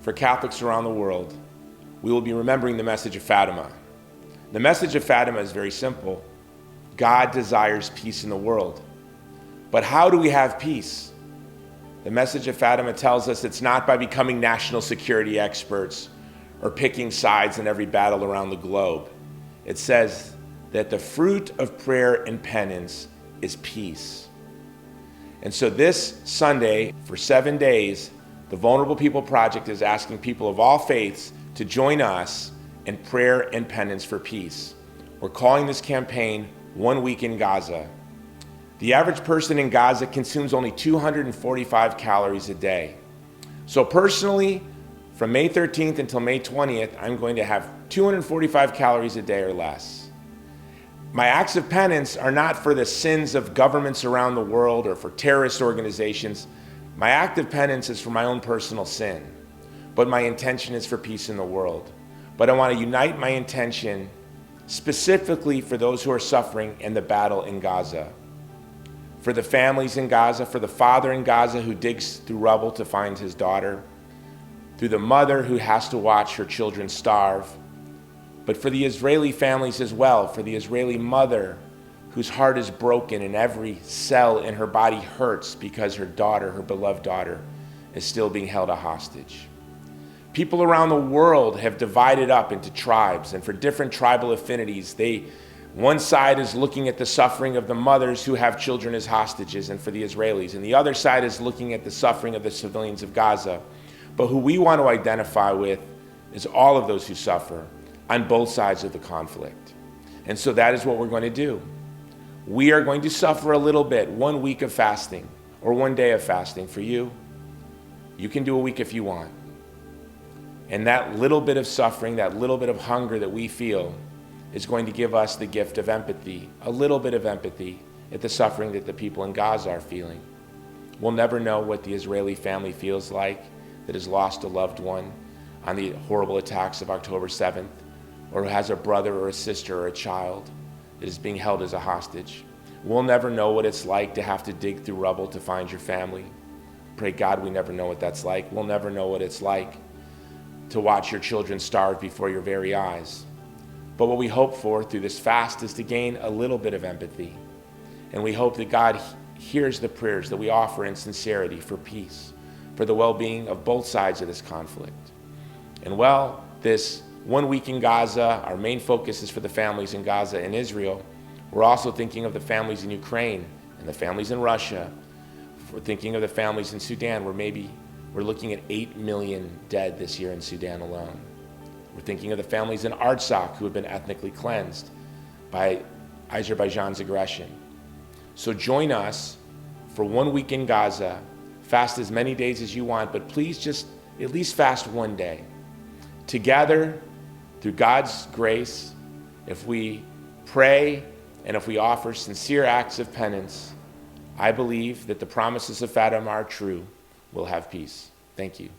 for Catholics around the world, we will be remembering the message of Fatima. The message of Fatima is very simple. God desires peace in the world. But how do we have peace? The message of Fatima tells us it's not by becoming national security experts or picking sides in every battle around the globe. It says that the fruit of prayer and penance is peace. And so this Sunday, for 7 days, the Vulnerable People Project is asking people of all faiths to join us in prayer and penance for peace. We're calling this campaign 1 Week in Gaza. The average person in Gaza consumes only 245 calories a day. So personally, from May 13th until May 20th, I'm going to have 245 calories a day or less. My acts of penance are not for the sins of governments around the world or for terrorist organizations. My act of penance is for my own personal sin, but my intention is for peace in the world. But I want to unite my intention specifically for those who are suffering in the battle in Gaza. For the families in Gaza, for the father in Gaza who digs through rubble to find his daughter, through the mother who has to watch her children starve, but for the Israeli families as well, for the Israeli mother whose heart is broken and every cell in her body hurts because her daughter, her beloved daughter, is still being held a hostage. People around the world have divided up into tribes, and for different tribal affinities, one side is looking at the suffering of the mothers who have children as hostages and for the Israelis, and the other side is looking at the suffering of the civilians of Gaza. But who we want to identify with is all of those who suffer on both sides of the conflict. And so that is what we're going to do. We are going to suffer a little bit, 1 week of fasting or 1 day of fasting for you. You can do a week if you want. And that little bit of suffering, that little bit of hunger that we feel is going to give us the gift of empathy, a little bit of empathy at the suffering that the people in Gaza are feeling. We'll never know what the Israeli family feels like that has lost a loved one on the horrible attacks of October 7th, or who has a brother or a sister or a child that is being held as a hostage. We'll never know what it's like to have to dig through rubble to find your family. Pray God we never know what that's like. We'll never know what it's like to watch your children starve before your very eyes. But what we hope for through this fast is to gain a little bit of empathy. And we hope that God hears the prayers that we offer in sincerity for peace, for the well-being of both sides of this conflict. And while this 1 week in Gaza, our main focus is for the families in Gaza and Israel, we're also thinking of the families in Ukraine and the families in Russia. We're thinking of the families in Sudan, where maybe we're looking at 8 million dead this year in Sudan alone. We're thinking of the families in Artsakh who have been ethnically cleansed by Azerbaijan's aggression. So join us for 1 week in Gaza. Fast as many days as you want, but please just at least fast 1 day. Together, through God's grace, if we pray and if we offer sincere acts of penance, I believe that the promises of Fatima are true. We'll have peace. Thank you.